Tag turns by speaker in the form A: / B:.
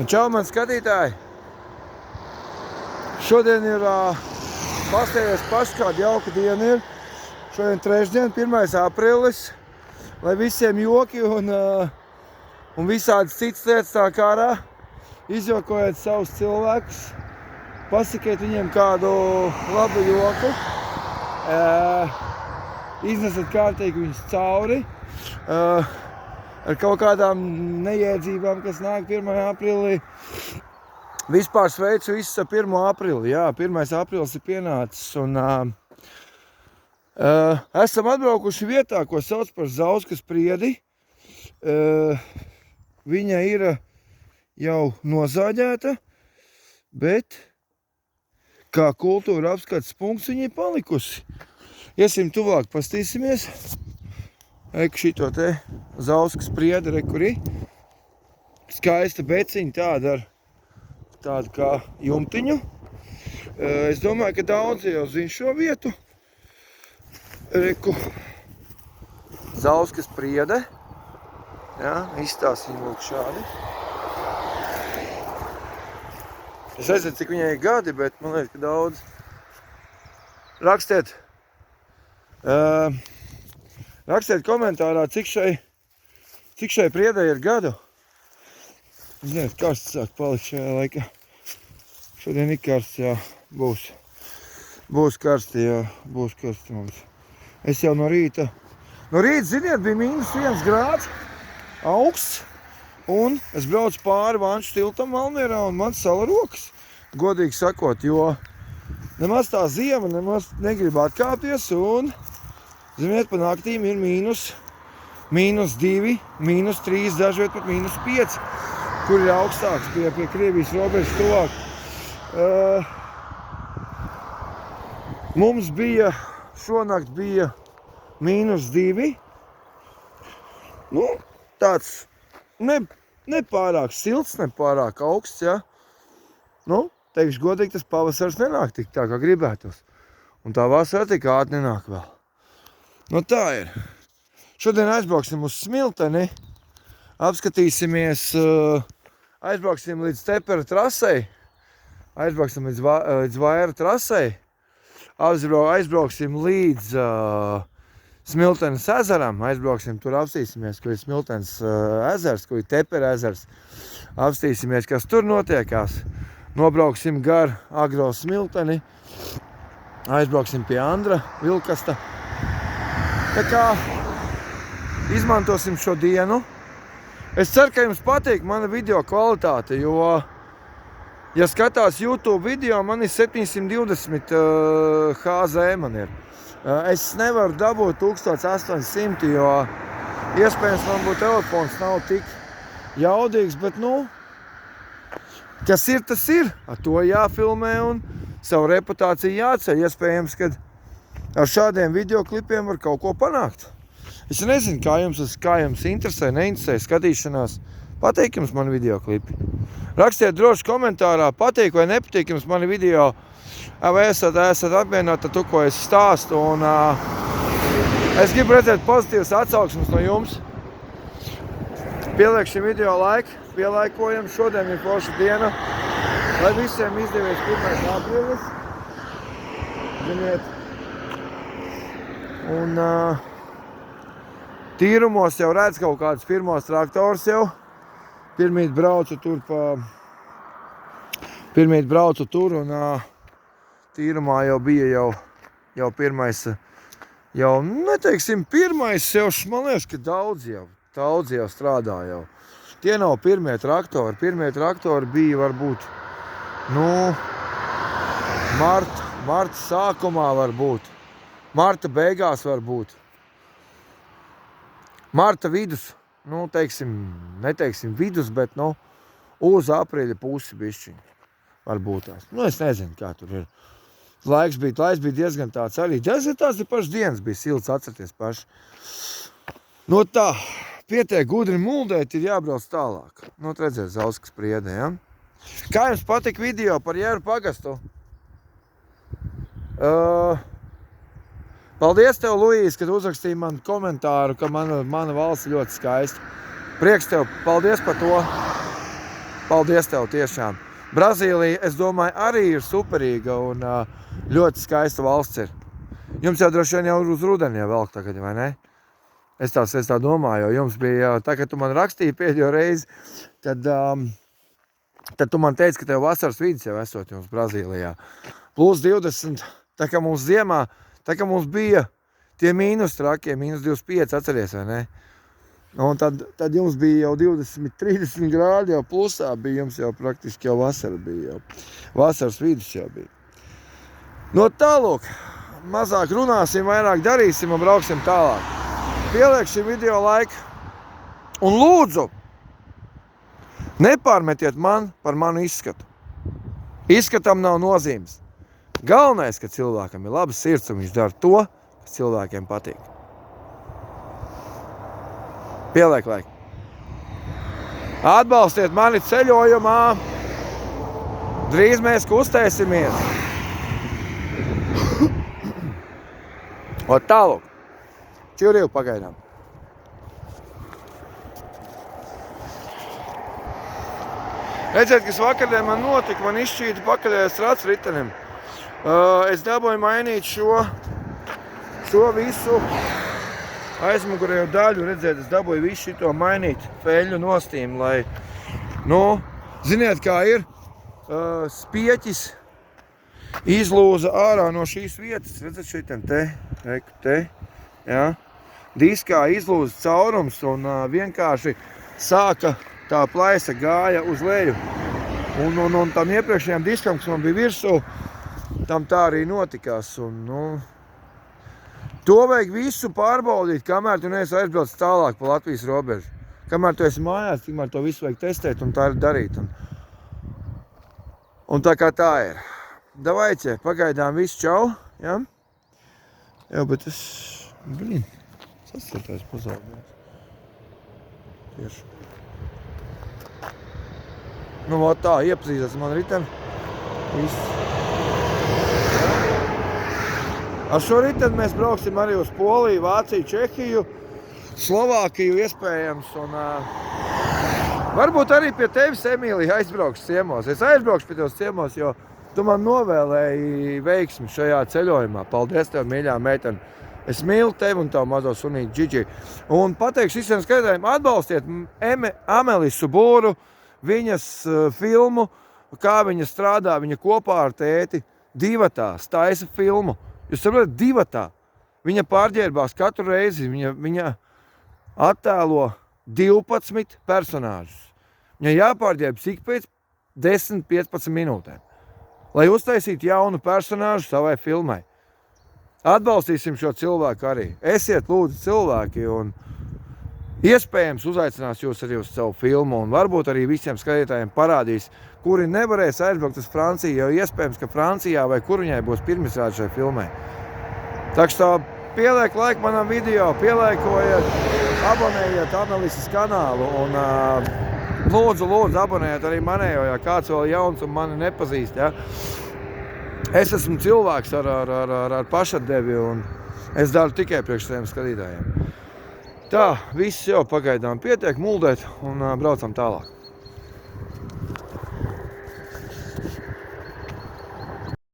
A: Čau, man skatītāji! Šodien ir pastāvies paši, kāda jauka diena ir. Šodien trešdien, 1. aprīlis, lai visiem joki un visādas citas lietas tā kā ārā. Izjokojiet savus cilvēkus, pasakiet viņiem kādu labu joku, iznesat kārtīgi viņus cauri. Ar kaut kādām neiedzībām, kas nāk 1. aprīlī. Vispār sveicu visus ar 1. aprīli. Jā, 1. aprīlis ir pienācis. Un, esam atbraukuši vietā, ko sauc par Zauskas priedi. Viņa ir jau nozāģēta, bet kā kultūra apskates punkts viņa ir palikusi. Iesim tuvāk, pastīsimies. Eku šito te Zauskas priedi, re, kur ir. Skaista beciņa tāda ar tādu kā jumtiņu. Es domāju, ka daudzi jau zina šo vietu. Reku, Zauskas priede. Jā, izstāst viņu lūk šādi. Es nezinu, cik viņai ir gadi, bet man liekas, ka daudz. Rakstiet komentārā, cik šai priedai ir gadu. Ziniet, karsts sāk palikt šajā laikā. Šodien ir karsts, jā, būs karsti, jā, būs karsti mums. Es jau no rīta, ziniet, bija -1 grāds, augsts, un es braucu pāri Vanšu tiltam Valmierā un man sala rokas, godīgi sakot, jo nemaz tā ziema nemaz negrib atkāpties un, ziniet, pa naktīm ir -2, -3, dažviet pat -5, kur ir augstāks pie Krievijas robežas tuvāk. Mums bija, šonakt bija -2. Nu, tāds nepārāk silts, nepārāk augsts, ja. Nu, teikšu godīgi, tas pavasars nenāk tik tā, kā gribētos. Un tā vasara tik ātri nenāk vēl. Nu tā ir. Šodien aizbrauksim uz Smilteni, apskatīsimies, aizbrauksim līdz Tepera trasei, aizbrauksim līdz Vaira trasei, aizbrauksim līdz Smiltenes ezeram, aizbrauksim tur, apstīsimies, kur ir Smiltenes ezers, kur ir Tepera ezers, apstīsimies, kas tur notiekās, nobrauksim gar Agro Smilteni, aizbrauksim pie Andra Vilkasta. Tā kā izmantosim šo dienu. Es ceru, ka jums patīk mana video kvalitāte, jo, ja skatās YouTube video, man ir 720 HZ man ir. Es nevaru dabūt 1800, jo iespējams man būtu telefons nav tik jaudīgs, bet nu, kas ir, tas ir. Ar to jāfilmē un savu reputāciju jāceļ. Iespējams, ka ar šādiem videoklipiem var kaut ko panākt. Es nezinu, kā jums interesē, neinteresē skatīšanās. Patīk jums mani videoklipi. Rakstiet droši komentārā, patīk vai nepatīk jums mani video. Vai esat apmierināti ar to, ko es stāstu. Un, es gribu redzēt pozitīvas atsauksmes no jums. Pieliek šim video laiku, pielaikojam. Šodien ir forša diena. Lai visiem izdevies 1. aprīlis. Ziniet. Un tīrumos jau redz kaut kādus pirmos traktors jau. Pirmīt braucu tur un tīrumā jau bija jau pirmais, jau neteiksim pirmais, jau man liekas, ka daudz jau strādā jau. Tie nav pirmie traktori. Pirmie traktori bija varbūt, nu, marta sākumā varbūt. Marta beigās var būt. Marta vidus, nu, neteiksim vidus, bet, nu, uz aprīļa pusi bišķiņ var būt tās. Nu, es nezinu, kā tur ir. Laiks bija diezgan tāds arī. Tās ir pašas dienas bija silts, atcerieties paši. No tā, pietiek gudri muldēt, ir jābrauc tālāk. Nu, redzēt, Zauskas priede, ja? Kā jums patika video par Jēru pagastu? Paldies tev, Luīs, kad uzrakstīji man komentāru, ka mana valsts ir ļoti skaista. Prieks tev, paldies par to. Paldies tev tiešām. Brazīlija, es domāju, arī ir superīga un ļoti skaista valsts ir. Jums jau droši vien jau uz rudeni jau velk tagad, vai ne? Es tā domāju, jo jums bija, tā, kad tu man rakstīji pēdējo reizi, tad tu man teici, ka tev vasaras vidus jau esot jums Brazīlijā. Plus 20, tā kā mums ziemā, tā kā mums bija tie mīnus trakie, mīnus 25, atceries, vai ne? Un tad jums bija jau 20, 30 grādi, jau plusā bija, jums jau praktiski jau vasara bija, jau vasaras vidus jau bija. No tālūk, mazāk runāsim, vairāk darīsim un brauksim tālāk. Pieliek šī video laiku un lūdzu, nepārmetiet man par manu izskatu. Izskatam nav nozīmes. Galvenais, ka cilvēkam ir labs sirds un viņš dara to, kas cilvēkiem patīk. Pieliek laiku. Atbalstiet mani ceļojumā. Drīz mēs kustēsimies. Un tālūk. Čurīvu pagaidām. Redziet, kas vakardien man notika, man izšķīta pakaļējais rats ritenim. Es dabūju mainīt šo visu aizmugurējo daļu, redziet, es dabūju visu šito mainīt feļu nostīm, lai, ziniet, kā ir, spieķis izlūza ārā no šīs vietas, redzat, šitam te, jā. Diskā izlūza caurums un vienkārši sāka tā plaisa gāja uz leju. Un tam iepriekšējām diskam, kas man bija virsū, tam tā arī notikās. To vajag visu pārbaudīt, kamēr tu neesi aizbrauc tālāk pa Latvijas robežu. Kamēr tu esi mājās, tikmēr to visu vajag testēt un tā ir darīt. Un tā kā tā ir. Davaiķe, pagaidām visu čau, ja? Jā, bet es... Saslietājs pazaudējās. Tieši. Tā, iepazīstās man riteni. Viss. Ar šo riteni mēs brauksim arī uz Poliju, Vāciju, Čehiju, Slovākiju iespējams. Un varbūt arī pie tevis, Emīlija, aizbraukšu ciemos. Es aizbraukšu pie tevis ciemos, jo tu man novēlēji veiksmi šajā ceļojumā. Paldies tev, mīļā meitene. Es mīlu tevi un tavu mazo sunīti Džidži. Un pateikšu visiem skatītājiem, atbalstiet Ameliju Subūru, viņas filmu, kā viņa strādā, viņa kopā ar tēti divatā, taisa filmu. Jūs saprotat, divatā. Viņa pārģērbās katru reizi, viņa attēlo 12 personāžus. Viņa jāpārģērbas ik pēc 10-15 minūtēm, lai uztaisītu jaunu personāžu savai filmai. Atbalstīsim šo cilvēku arī. Esiet lūdzu cilvēki un iespējams uzaicinās jūs arī uz savu filmu un varbūt arī visiem skatītājiem parādīs, kuri nevarēs aizbraukt uz Franciju, jo iespējams, ka Francijā vai kur viņai būs pirmizrāde šai filmai. Tā kā pieliek laiku manam video, pieliekojiet, abonējiet Analises kanālu un lūdzu abonējiet arī manējo, ja kāds vēl jauns un mani nepazīst, ja. Es esmu cilvēks ar pašatdevi un es daru tikai priekš saviem skatītājiem. Tā, viss jau pagaidām pietiek muldēt un braucam tālāk.